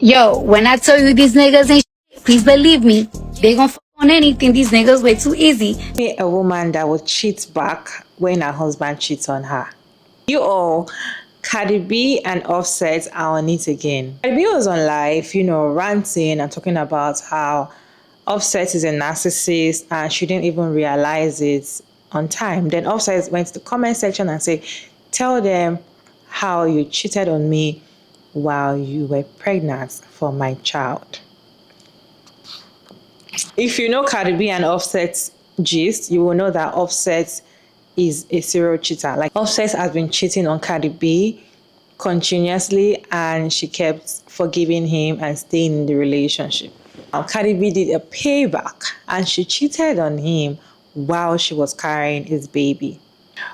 Yo, when I tell you these niggas ain't shit, please believe me. They gon' fuck on anything. These niggas way too easy. A woman that would cheat back when her husband cheats on her. You all, Cardi B and Offset are on it again. Cardi B was on live, ranting and talking about how Offset is a narcissist and she didn't even realize it on time. Then Offset went to the comment section and said, tell them how you cheated on me while you were pregnant for my child. If you know Cardi B and Offset's gist, you will know that Offset is a serial cheater. Like Offset has been cheating on Cardi B continuously and she kept forgiving him and staying in the relationship. Now, Cardi B did a payback and she cheated on him while she was carrying his baby.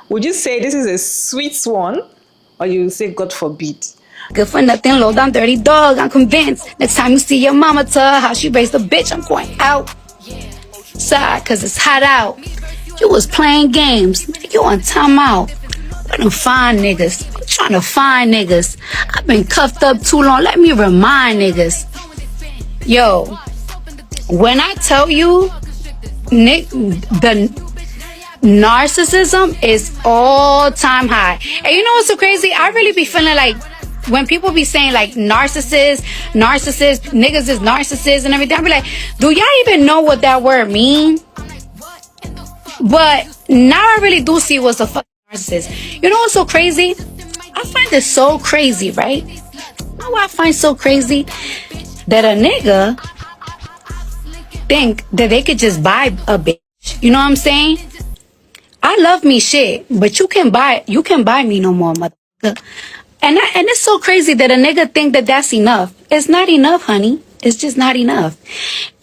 Would you say this is a sweet one or you say God forbid? Good for nothing, low down dirty dog. I'm convinced. Next time you see your mama, tell her how she raised a bitch. I'm going out. Side, cause it's hot out. You was playing games. You on timeout. Where them fine niggas? I'm trying to find niggas. I've been cuffed up too long. Let me remind niggas. Yo, when I tell you, Nick, the narcissism is all time high. And you know what's so crazy? I really be feeling like when people be saying like narcissist, niggas is narcissists and everything, I be like, do y'all even know what that word mean? But now I really do see what's a fucking narcissist. You know what's so crazy? I find it so crazy, right? You know what I find so crazy? That a nigga think that they could just buy a bitch. You know what I'm saying? I love me shit, but you can buy me no more, motherfucker. And it's so crazy that a nigga think that that's enough. It's not enough, honey. It's just not enough.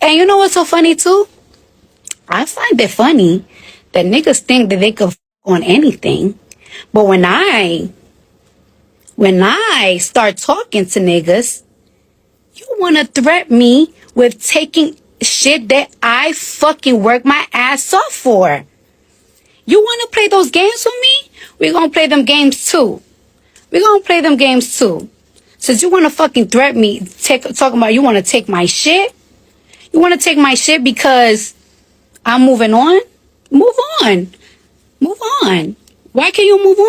And you know what's so funny too? I find it funny that niggas think that they could on anything. But when I start talking to niggas, you want to threaten me with taking shit that I fucking work my ass off for. You want to play those games with me? We're going to play them games too. Since you want to fucking threaten me, talking about you want to take my shit? You want to take my shit because I'm moving on? Move on. Why can't you move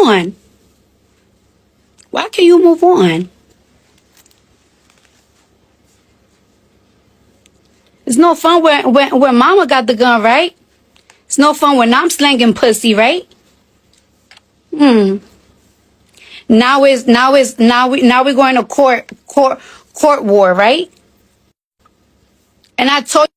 on? It's no fun when mama got the gun, right? It's no fun when I'm slanging pussy, right? Now we're going to court war, right? And I told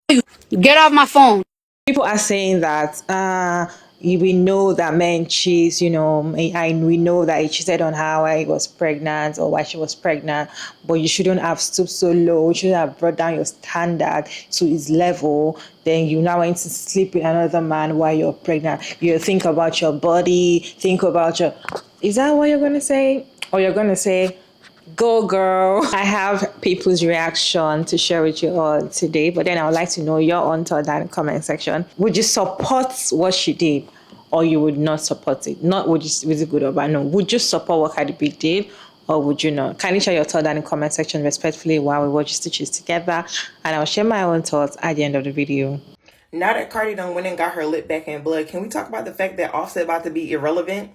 you, get off my phone. People are saying that we know that men cheat, we know that he cheated on her while he was pregnant or while she was pregnant, but you shouldn't have stooped so low. You shouldn't have brought down your standard to his level. Then you now want to sleep with another man while you're pregnant. You think about your body, is that what you're going to say? Or you're going to say, go girl. I have people's reaction to share with you all today, but then I would like to know your own thought in the comment section. Would you support what she did or you would not support it? Not would you, was it good or bad? No. Would you support what Cardi B did or would you not? Kindly share your thought in the comment section respectfully while we watch Stitches together, and I'll share my own thoughts at the end of the video. Now that Cardi done went and got her lip back in blood, can we talk about the fact that Offset about to be irrelevant?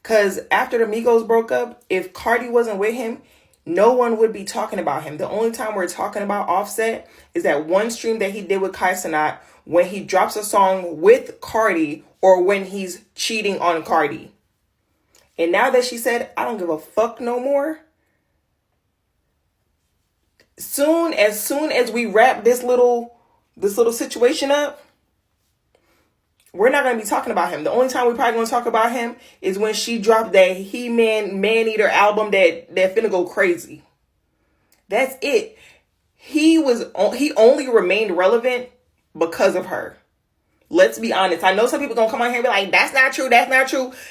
Because after the Migos broke up, if Cardi wasn't with him, no one would be talking about him. The only time we're talking about Offset is that one stream that he did with Kai Cenat when he drops a song with Cardi or when he's cheating on Cardi. And now that she said, I don't give a fuck no more. As soon as we wrap this little situation up, we're not going to be talking about him. The only time we're probably going to talk about him is when she dropped that He-Man Man-Eater album that finna go crazy. That's it. He only remained relevant because of her. Let's be honest. I know some people going to come out here and be like, that's not true.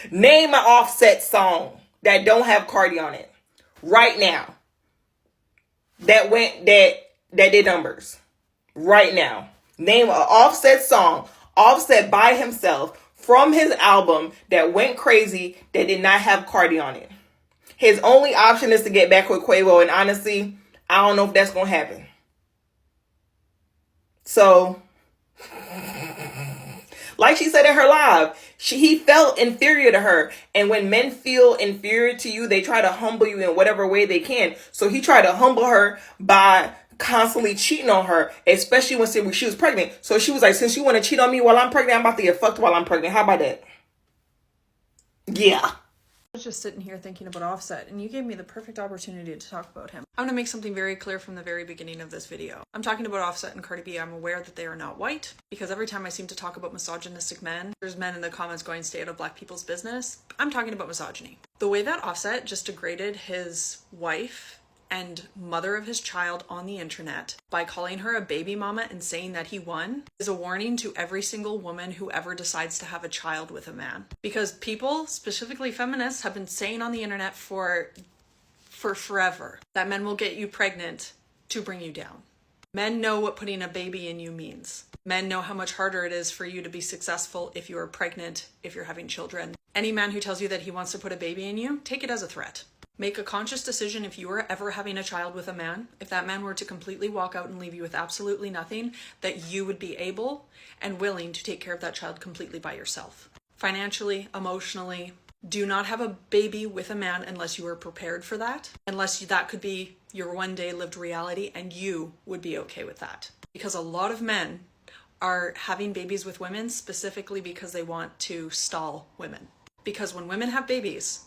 Name an Offset song that don't have Cardi on it right now. That did numbers right now. Name an Offset song. Offset by himself from his album that went crazy that did not have Cardi on it. His only option is to get back with Quavo, and honestly, I don't know if that's gonna happen. So, like she said in her live, he felt inferior to her. And when men feel inferior to you, they try to humble you in whatever way they can. So he tried to humble her by constantly cheating on her, especially when she was pregnant. So she was like, since you want to cheat on me while I'm pregnant, I'm about to get fucked while I'm pregnant. How about that? Yeah. I was just sitting here thinking about Offset, and you gave me the perfect opportunity to talk about him. I'm going to make something very clear from the very beginning of this video. I'm talking about Offset and Cardi B. I'm aware that they are not white, because every time I seem to talk about misogynistic men, there's men in the comments going, stay out of black people's business. I'm talking about misogyny. The way that Offset just degraded his wife and mother of his child on the internet by calling her a baby mama and saying that he won is a warning to every single woman who ever decides to have a child with a man. Because people, specifically feminists, have been saying on the internet for forever that men will get you pregnant to bring you down. Men know what putting a baby in you means. Men know how much harder it is for you to be successful if you are pregnant, if you're having children. Any man who tells you that he wants to put a baby in you, take it as a threat. Make a conscious decision if you are ever having a child with a man, if that man were to completely walk out and leave you with absolutely nothing, that you would be able and willing to take care of that child completely by yourself. Financially, emotionally. Do not have a baby with a man unless you are prepared for that, unless that could be your one day lived reality and you would be okay with that. Because a lot of men are having babies with women specifically because they want to stall women. Because when women have babies,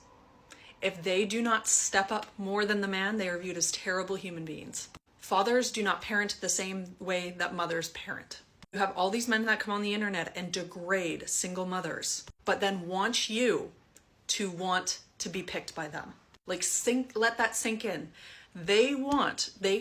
if they do not step up more than the man, they are viewed as terrible human beings. Fathers do not parent the same way that mothers parent. You have all these men that come on the internet and degrade single mothers, but then want you to want to be picked by them. Like, let that sink in. They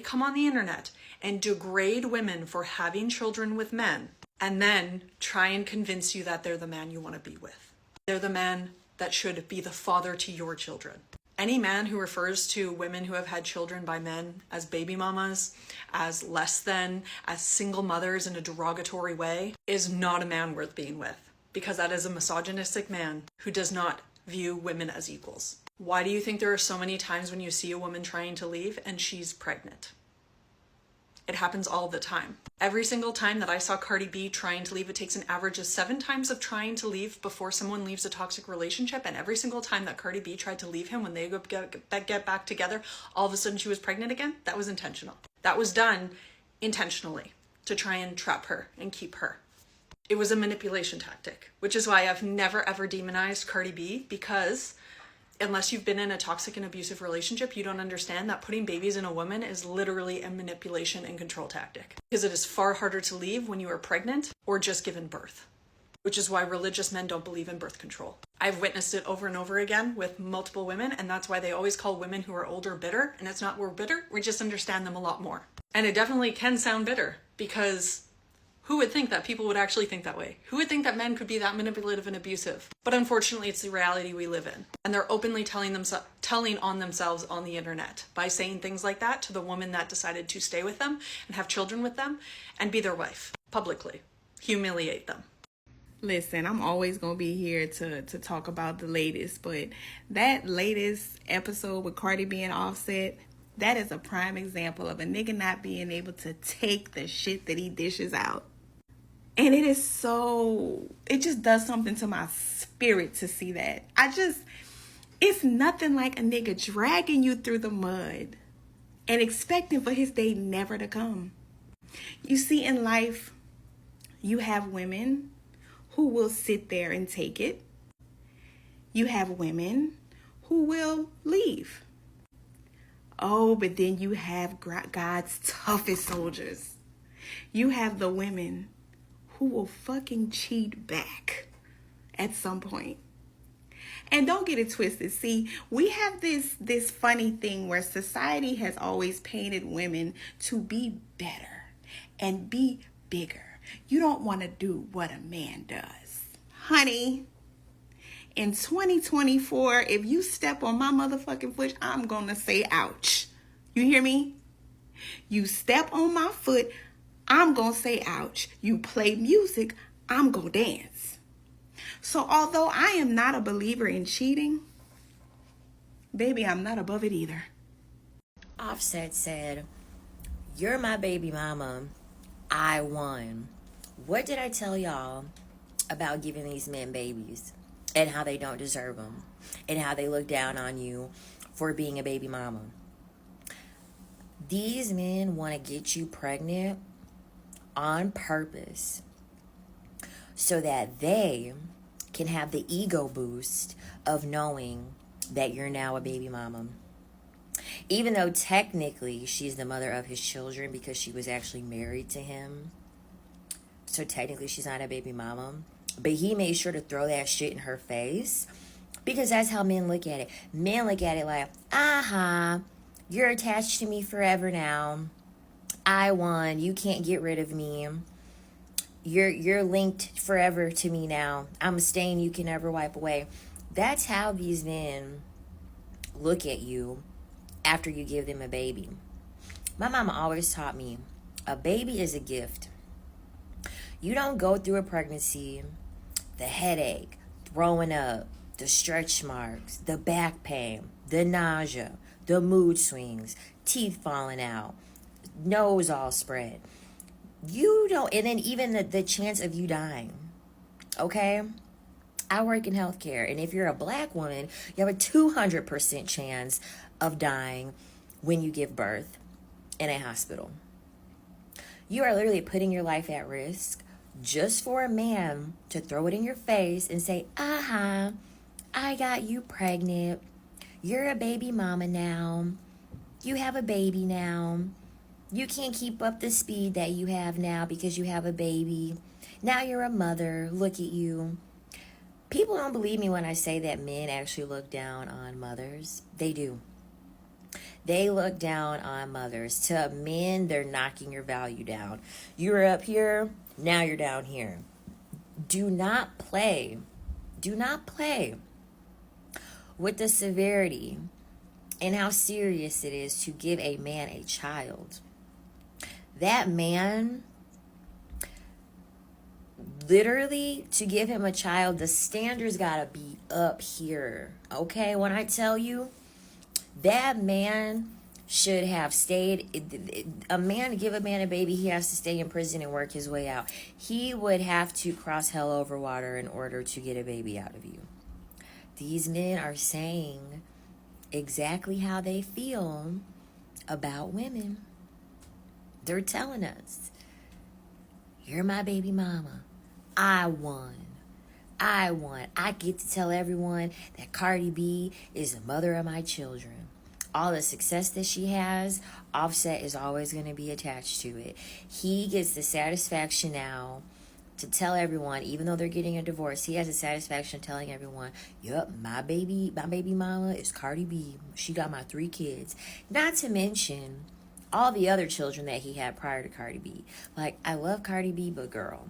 come on the internet and degrade women for having children with men, and then try and convince you that they're the man you want to be with. They're the man that should be the father to your children. Any man who refers to women who have had children by men as baby mamas, as less than, as single mothers in a derogatory way, is not a man worth being with, because that is a misogynistic man who does not view women as equals. Why do you think there are so many times when you see a woman trying to leave and she's pregnant? It happens all the time. Every single time that I saw Cardi B trying to leave, it takes an average of 7 times of trying to leave before someone leaves a toxic relationship. And every single time that Cardi B tried to leave him, when they get back together, all of a sudden she was pregnant again. That was intentional. That was done intentionally to try and trap her and keep her. It was a manipulation tactic, which is why I've never ever demonized Cardi B, because unless you've been in a toxic and abusive relationship, you don't understand that putting babies in a woman is literally a manipulation and control tactic. Because it is far harder to leave when you are pregnant or just given birth. Which is why religious men don't believe in birth control. I've witnessed it over and over again with multiple women, and that's why they always call women who are older bitter. And it's not we're bitter, we just understand them a lot more. And it definitely can sound bitter, because who would think that people would actually think that way? Who would think that men could be that manipulative and abusive? But unfortunately, it's the reality we live in. And they're openly telling on themselves on the internet by saying things like that to the woman that decided to stay with them and have children with them and be their wife publicly. Humiliate them. Listen, I'm always going to be here to talk about the latest, but that latest episode with Cardi being Offset, that is a prime example of a nigga not being able to take the shit that he dishes out. And it just does something to my spirit to see that. It's nothing like a nigga dragging you through the mud and expecting for his day never to come. You see, in life, you have women who will sit there and take it. You have women who will leave. Oh, but then you have God's toughest soldiers. You have the women who will fucking cheat back at some point. And don't get it twisted. See, we have this funny thing where society has always painted women to be better and be bigger. You don't want to do what a man does. Honey, in 2024, if you step on my motherfucking foot, I'm going to say ouch. You hear me? You step on my foot, I'm going to say ouch. You play music, I'm going to dance. So although I am not a believer in cheating, baby, I'm not above it either. Offset said, "You're my baby mama. I won." What did I tell y'all about giving these men babies and how they don't deserve them and how they look down on you for being a baby mama? These men want to get you pregnant on purpose so that they can have the ego boost of knowing that you're now a baby mama. Even though technically she's the mother of his children because she was actually married to him. So technically she's not a baby mama. But he made sure to throw that shit in her face because that's how men look at it. Men look at it like, you're attached to me forever now. I won. You can't get rid of me. You're linked forever to me now. I'm a stain you can never wipe away. That's how these men look at you after you give them a baby. My mama always taught me, a baby is a gift. You don't go through a pregnancy, the headache, throwing up, the stretch marks, the back pain, the nausea, the mood swings, teeth falling out, nose all spread. You don't, and then even the chance of you dying, okay? I work in healthcare, and if you're a black woman, you have a 200% chance of dying when you give birth in a hospital. You are literally putting your life at risk just for a man to throw it in your face and say, I got you pregnant. You're a baby mama now. You have a baby now. You can't keep up the speed that you have now because you have a baby. Now you're a mother. Look at you. People don't believe me when I say that men actually look down on mothers. They do. They look down on mothers. To men, they're knocking your value down. You were up here, now you're down here. Do not play. Do not play with the severity and how serious it is to give a man a child. That man, literally, to give him a child, the standards gotta be up here. Okay, when I tell you, that man should have stayed. A man, to give a man a baby, he has to stay in prison and work his way out. He would have to cross hell over water in order to get a baby out of you. These men are saying exactly how they feel about women. They're telling us, you're my baby mama. I won. I get to tell everyone that Cardi B is the mother of my children. All the success that she has, Offset is always going to be attached to it. He gets the satisfaction now to tell everyone, even though they're getting a divorce, he has the satisfaction of telling everyone, yup, my baby mama is Cardi B. She got my 3 kids. Not to mention all the other children that he had prior to Cardi B. Like, I love Cardi B, but girl,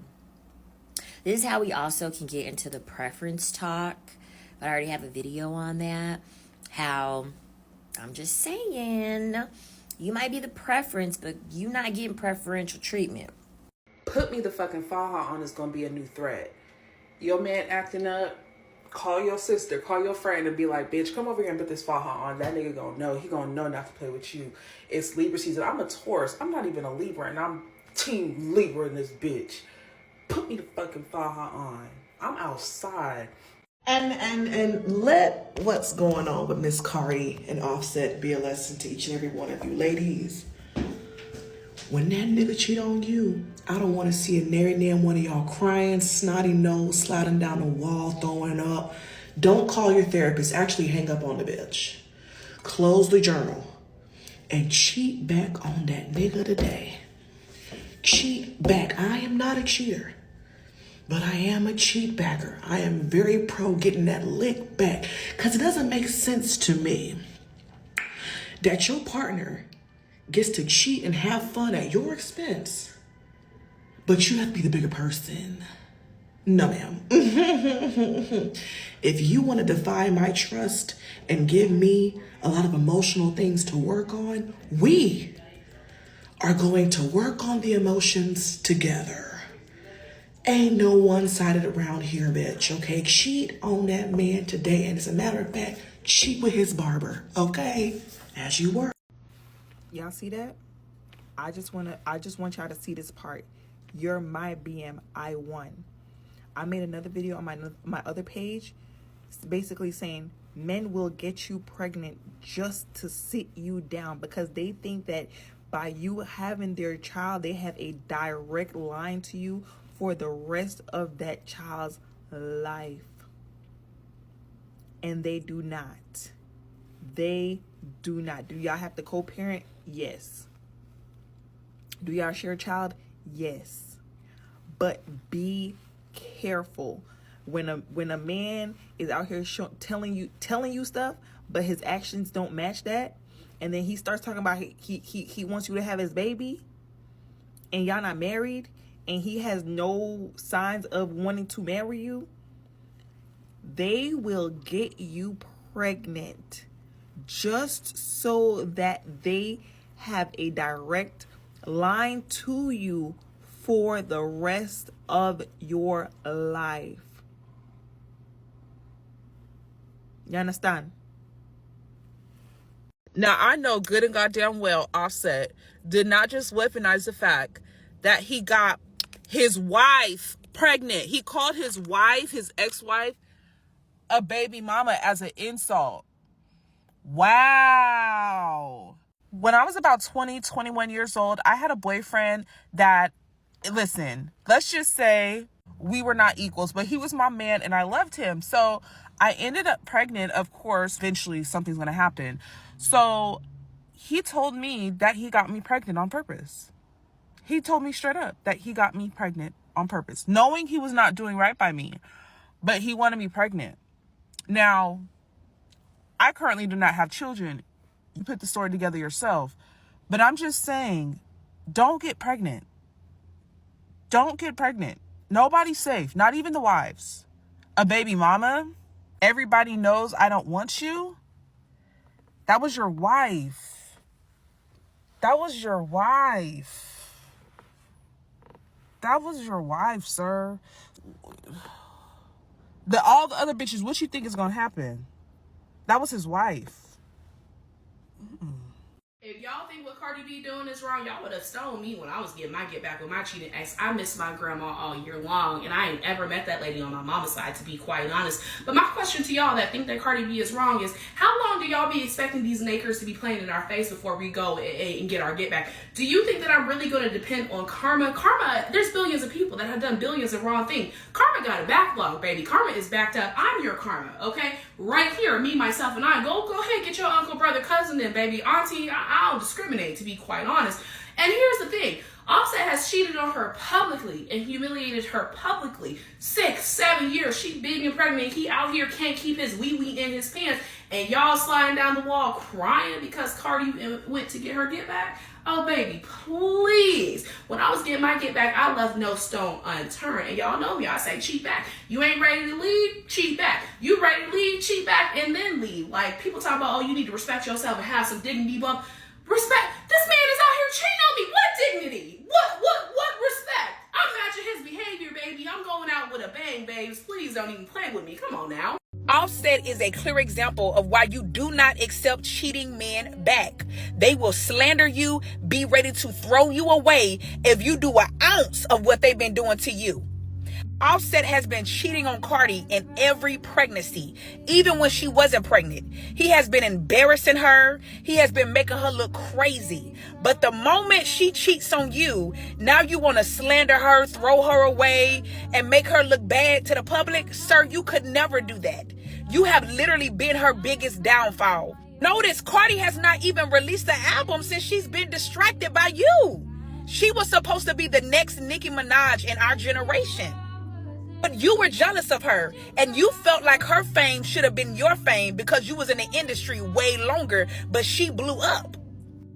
this is how we also can get into the preference talk. But I already have a video on that. How, I'm just saying, you might be the preference, but you not getting preferential treatment. Put me the fucking faja on is gonna be a new threat. Your man acting up, call your sister, call your friend and be like, bitch, come over here and put this faja on. That nigga gonna know. He gonna know not to play with you. It's Libra season. I'm a Taurus. I'm not even a Libra, and I'm team Libra in this bitch. Put me the fucking faja on. I'm outside. And let what's going on with Miss Cardi and Offset be a lesson to each and every one of you ladies. When that nigga cheat on you, I don't want to see a nary damn one of y'all crying, snotty nose, sliding down the wall, throwing up. Don't call your therapist. Actually hang up on the bitch. Close the journal. And cheat back on that nigga today. Cheat back. I am not a cheater, but I am a cheat backer. I am very pro getting that lick back, because it doesn't make sense to me that your partner gets to cheat and have fun at your expense, but you have to be the bigger person. No, ma'am. If you want to defy my trust and give me a lot of emotional things to work on, we are going to work on the emotions together. Ain't no one-sided around here, bitch, okay? Cheat on that man today, and as a matter of fact, cheap with his barber, okay? As you were. Y'all see that? I just want y'all to see this part. You're my BMI one. I made another video on my other page, basically saying men will get you pregnant just to sit you down because they think that by you having their child, they have a direct line to you for the rest of that child's life. And they do not. They do not. Do y'all have to co-parent? Yes. Do y'all share a child? Yes. But be careful when a man is out here telling you stuff, but his actions don't match that, and then he starts talking about he wants you to have his baby, and y'all not married, and he has no signs of wanting to marry you. They will get you pregnant just so that they have a direct line to you for the rest of your life. You understand? Now, I know good and goddamn well Offset did not just weaponize the fact that he got his wife pregnant. He called his wife, his ex-wife, a baby mama as an insult. Wow. When I was about 20, 21 years old, I had a boyfriend that, listen, let's just say we were not equals, but he was my man and I loved him. So I ended up pregnant. Of course, eventually something's going to happen. So he told me that he got me pregnant on purpose. He told me straight up that he got me pregnant on purpose, knowing he was not doing right by me, but he wanted me pregnant. Now, I currently do not have children. You put the story together yourself. But I'm just saying, don't get pregnant. Don't get pregnant. Nobody's safe, not even the wives. A baby mama, everybody knows I don't want you. That was your wife. That was your wife. That was your wife, sir. All the other bitches, what you think is gonna happen? That was his wife. If y'all think what Cardi B doing is wrong, y'all would have stoned me when I was getting my get back with my cheating ex. I miss my grandma all year long, and I ain't ever met that lady on my mama's side, to be quite honest. But my question to y'all that think that Cardi B is wrong is, how long do y'all be expecting these nakers to be playing in our face before we go and get our get back? Do you think that I'm really going to depend on karma? Karma, there's billions of people that have done billions of wrong things. Karma got a backlog, baby. Karma is backed up. I'm your karma, okay? Right here, me, myself, and I. Go ahead, get your uncle, brother, cousin, then, baby, auntie. I don't discriminate, to be quite honest. And here's the thing. Offset has cheated on her publicly and humiliated her publicly. 6, 7 years. She big and pregnant. He out here can't keep his wee-wee in his pants. And y'all sliding down the wall crying because Cardi went to get her get back. Oh, baby, please. When I was getting my get back, I left no stone unturned. And y'all know me. I say cheat back. You ain't ready to leave? Cheat back. You ready to leave? Cheat back and then leave. Like, people talk about, oh, you need to respect yourself and have some dignity bump. Respect. This man is out here cheating on me. What dignity? What respect? I'm matching his behavior, baby. I'm going out with a bang, babes. Please don't even play with me. Come on now. Offset is a clear example of why you do not accept cheating men back. They will slander you, be ready to throw you away if you do an ounce of what they've been doing to you. Offset has been cheating on Cardi in every pregnancy, even when she wasn't pregnant. He has been embarrassing her. He has been making her look crazy. But the moment she cheats on you, now you want to slander her, throw her away, and make her look bad to the public? Sir, you could never do that. You have literally been her biggest downfall. Notice Cardi has not even released the album since she's been distracted by you. She was supposed to be the next Nicki Minaj in our generation. But you were jealous of her, and you felt like her fame should have been your fame because you was in the industry way longer, but she blew up.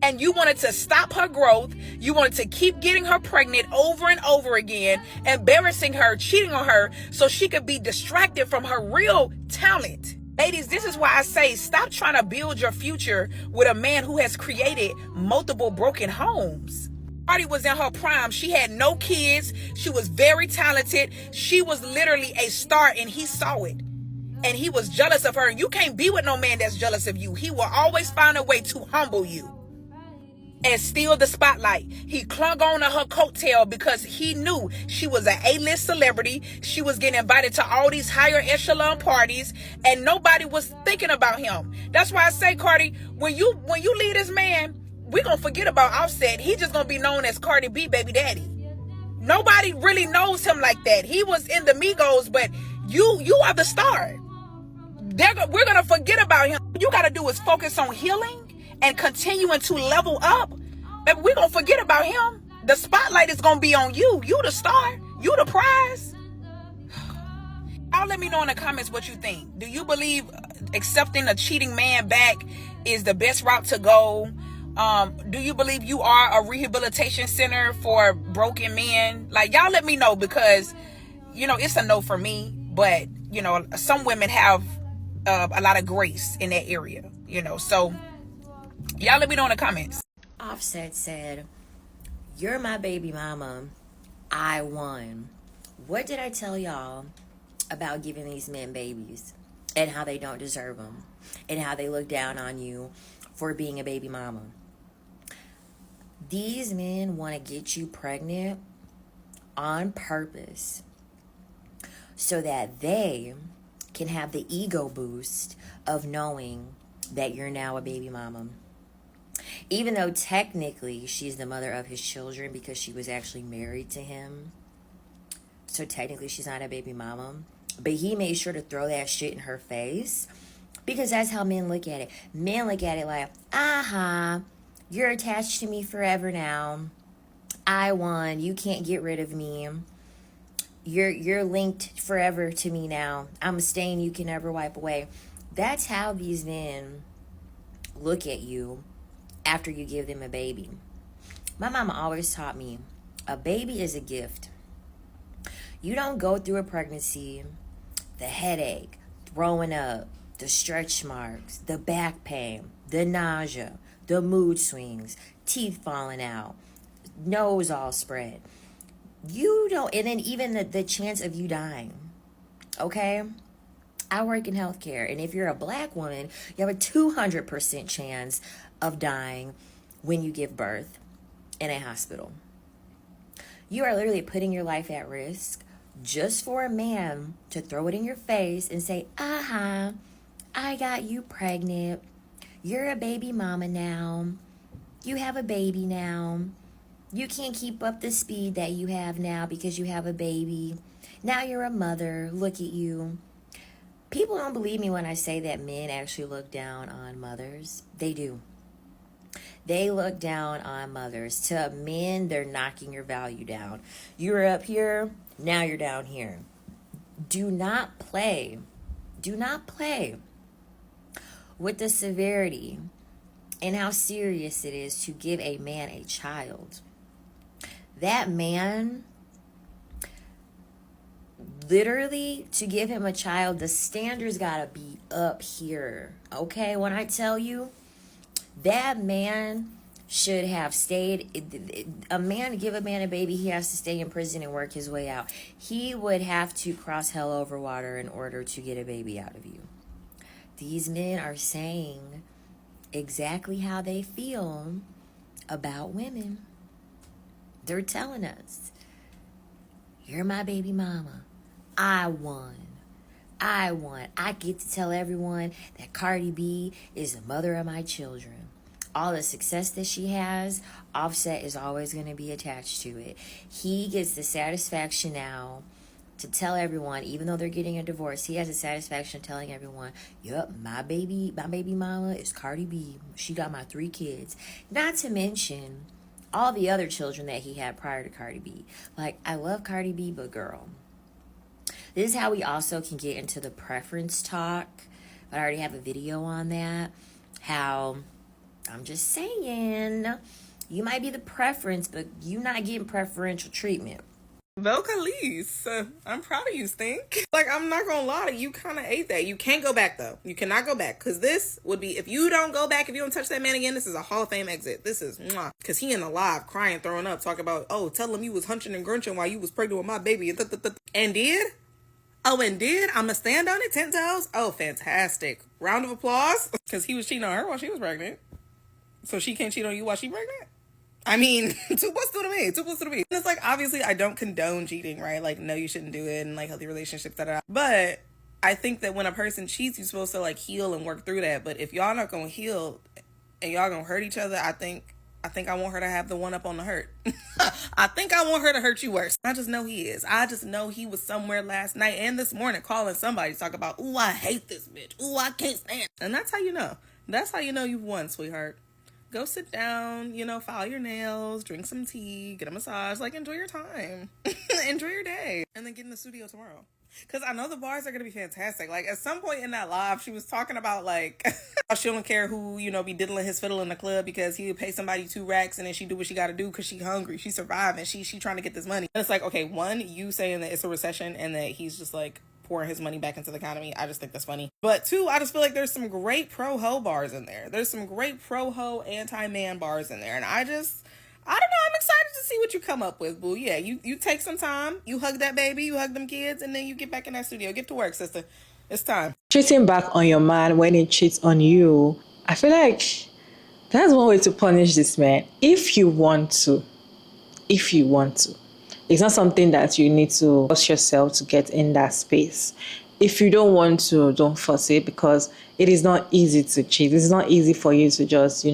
And you wanted to stop her growth. You wanted to keep getting her pregnant over and over again, embarrassing her, cheating on her, so she could be distracted from her real talent. Ladies, this is why I say stop trying to build your future with a man who has created multiple broken homes. Cardi was in her prime. She had no kids. She was very talented. She was literally a star, and he saw it. and he was jealous of her. You can't be with no man that's jealous of you. He will always find a way to humble you and steal the spotlight. He clung on to her coattail because he knew she was an A-list celebrity. She was getting invited to all these higher echelon parties, and nobody was thinking about him. That's why I say, Cardi, when you leave this man, we're gonna forget about Offset. He just gonna be known as Cardi B baby daddy. Nobody really knows him like that. He was in the Migos, but you are the star. We're gonna forget about him. What you gotta do is focus on healing and continuing to level up. But we're gonna forget about him. The spotlight is gonna be on you. You the star. You the prize. Y'all let me know in the comments what you think. Do you believe accepting a cheating man back is the best route to go? Do you believe you are a rehabilitation center for broken men? Like, y'all let me know, because it's a no for me. But some women have a lot of grace in that area. So y'all let me know in the comments. Offset said, "You're my baby mama. I won." What did I tell y'all about giving these men babies and how they don't deserve them and how they look down on you for being a baby mama? These men want to get you pregnant on purpose so that they can have the ego boost of knowing that you're now a baby mama. Even though technically she's the mother of his children because she was actually married to him. So technically she's not a baby mama. But he made sure to throw that shit in her face because that's how men look at it. Men look at it like, you're attached to me forever now. I won. You can't get rid of me. You're linked forever to me now. I'm a stain you can never wipe away. That's how these men look at you after you give them a baby. My mama always taught me, a baby is a gift. You don't go through a pregnancy, the headache, throwing up, the stretch marks, the back pain, the nausea, the mood swings, teeth falling out, nose all spread. You don't, and then even the chance of you dying, okay? I work in healthcare, and if you're a black woman, you have a 200% chance of dying when you give birth in a hospital. You are literally putting your life at risk just for a man to throw it in your face and say, I got you pregnant. You're a baby mama now. You have a baby now. You can't keep up the speed that you have now because you have a baby. Now you're a mother. Look at you. People don't believe me when I say that men actually look down on mothers. They do. They look down on mothers. To men, they're knocking your value down. You were up here, now you're down here. Do not play. Do not play with the severity and how serious it is to give a man a child. That man, literally, to give him a child, the standards gotta be up here. Okay, when I tell you, that man should have stayed. A man, to give a man a baby, he has to stay in prison and work his way out. He would have to cross hell over water in order to get a baby out of you. These men are saying exactly how they feel about women. They're telling us, you're my baby mama. I won. I won. I get to tell everyone that Cardi B is the mother of my children. All the success that she has, Offset is always going to be attached to it. He gets the satisfaction now to tell everyone, even though they're getting a divorce, he has the satisfaction of telling everyone, yep, my baby mama is Cardi B. She got my 3 kids. Not to mention all the other children that he had prior to Cardi B. Like, I love Cardi B, but girl, this is how we also can get into the preference talk. I already have a video on that. How, I'm just saying, you might be the preference, but you not getting preferential treatment. Vocalise, I'm proud of you, Stink. Like, I'm not gonna lie to you, kind of ate that. You can't go back, though. You cannot go back, because this would be, if you don't go back, if you don't touch that man again, this is a Hall of Fame exit. This is, because he in the live, crying, throwing up, talking about, oh, tell him you was hunching and grunching while you was pregnant with my baby, and did? Oh, and did I'ma stand on it 10 toes? Oh, fantastic. Round of applause. Because he was cheating on her while she was pregnant. So she can't cheat on you while she's pregnant? I mean, 2+2 to me. 2+2 to me. It's like, obviously, I don't condone cheating, right? Like, no, you shouldn't do it in, like, healthy relationships, da-da. But I think that when a person cheats, you're supposed to, like, heal and work through that. But if y'all not gonna heal and y'all gonna hurt each other, I think I want her to have the one up on the hurt. I think I want her to hurt you worse. I just know he is. I just know he was somewhere last night and this morning calling somebody to talk about, ooh, I hate this bitch. Ooh, I can't stand. And that's how you know. That's how you know you've won, sweetheart. Go sit down, file your nails, drink some tea, get a massage, like, enjoy your time. Enjoy your day. And then get in the studio tomorrow. Because I know the bars are going to be fantastic. Like, at some point in that live, she was talking about, like, how she don't care who, be diddling his fiddle in the club because he would pay somebody 2 racks and then she do what she got to do because she hungry. She's surviving. She trying to get this money. And it's like, okay, one, you saying that it's a recession and that he's just, like, pouring his money back into the economy. I just think that's funny. But 2, I just feel like there's some great pro-ho bars in there. There's some great pro-ho, anti-man bars in there. And I don't know. I'm excited to see what you come up with, boo. Yeah, you take some time. You hug that baby. You hug them kids. And then you get back in that studio. Get to work, sister. It's time. Cheating back on your man when he cheats on you, I feel like that's one way to punish this man. If you want to. It's not something that you need to force yourself to get in that space. If you don't want to, don't force it, because it is not easy to cheat. It's not easy for you to just,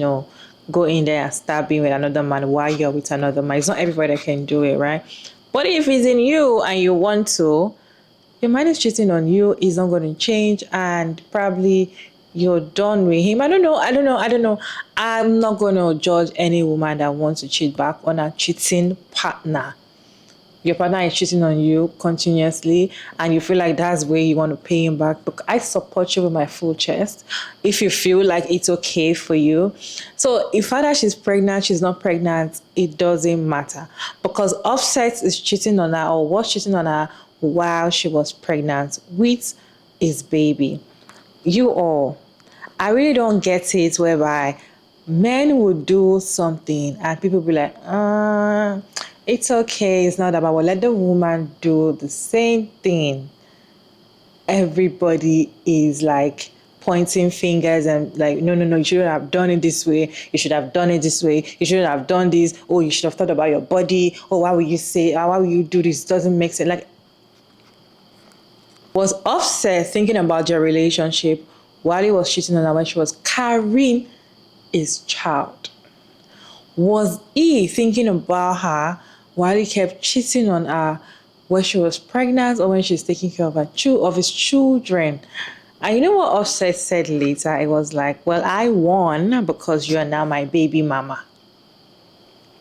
go in there and start being with another man while you're with another man. It's not everybody that can do it, right? But if it's in you and you want to, your man is cheating on you, is not going to change, and probably you're done with him. I don't know. I'm not going to judge any woman that wants to cheat back on a cheating partner. Your partner is cheating on you continuously and you feel like that's where you want to pay him back. But I support you with my full chest if you feel like it's okay for you. So if either she's pregnant, she's not pregnant, it doesn't matter. Because Offset is cheating on her or was cheating on her while she was pregnant with his baby. I really don't get it whereby men would do something and people be like, it's okay, it's not about, well, let the woman do the same thing. Everybody is like pointing fingers and like, no, you shouldn't have done it this way. You should have done it this way. You shouldn't have done this. Oh, you should have thought about your body. Oh, why would you do this? It doesn't make sense. Like, was Offset thinking about their relationship while he was cheating on her when she was carrying his child? Was he thinking about her while he kept cheating on her when she was pregnant or when she's taking care of his children? And you know what Offset said later? It was like, well, I won because you are now my baby mama.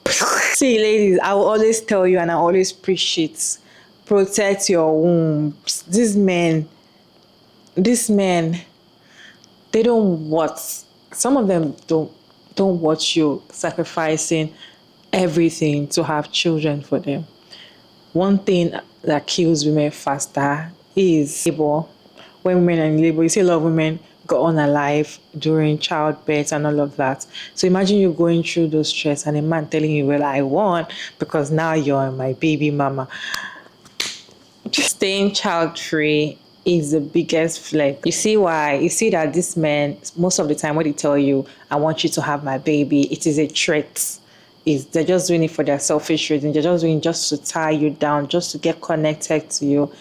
See, ladies, I will always tell you and I always preach it. Protect your wombs. These men, they don't watch. Some of them don't watch you sacrificing everything to have children for them. One thing that kills women faster is labor. When women are in labor, you see a lot of women go unalive during childbirth and all of that. So imagine you going through those stress and a man telling you, well, I won because now you're my baby mama. Just staying child-free is the biggest flex. You see why? You see that this man, most of the time when they tell you, I want you to have my baby, it is a threat. They're just doing it for their selfish reasons. They're just doing it just to tie you down, just to get connected to you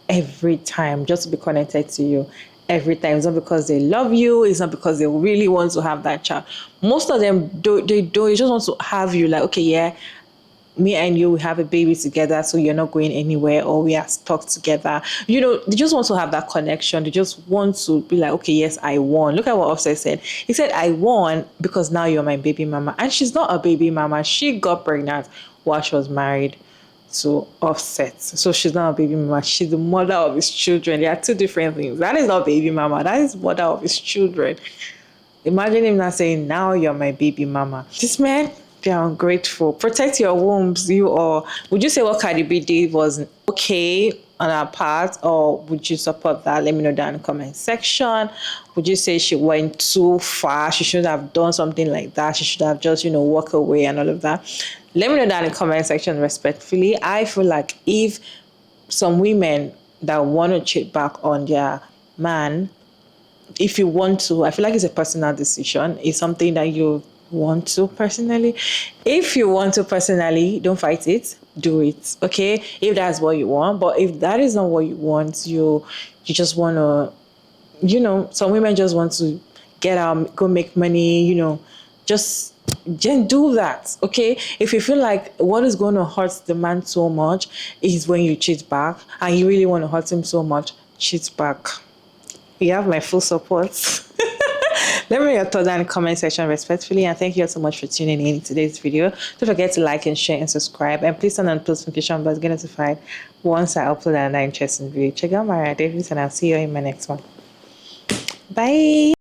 every time, just to be connected to you every time. It's not because they love you. It's not because they really want to have that child. Most of them, they just want to have you like, okay, yeah, me and you, we have a baby together, so you're not going anywhere, or we are stuck together. They just want to have that connection. They just want to be like, okay, yes, I won. Look at what Offset said. He said, I won because now you're my baby mama. And she's not a baby mama. She got pregnant while she was married to Offset. So she's not a baby mama. She's the mother of his children. They are 2 different things. That is not baby mama. That is mother of his children. Imagine him not saying, now you're my baby mama. This man, they are ungrateful. Protect your wombs, you all. Would you say what Cardi B did was okay on her part, or would you support that? Let me know down in the comment section. Would you say she went too far? She should have done something like that. She should have just, walk away and all of that. Let me know down in the comment section respectfully. I feel like if some women that want to cheat back on their man, if you want to, I feel like it's a personal decision. It's something that you want to personally. If you want to personally, don't fight it. Do it. Okay. If that's what you want. But if that is not what you want, you just want to, some women just want to get out, go make money, just do that. Okay. If you feel like what is going to hurt the man so much is when you cheat back and you really want to hurt him so much, cheat back. You have my full support. Let me know your thoughts in the comment section respectfully, and thank you all so much for tuning in today's video. Don't forget to like and share and subscribe, and please turn on post notification bell to get notified once I upload another interesting video. Check out Mariah Davis, and I'll see you in my next one. Bye.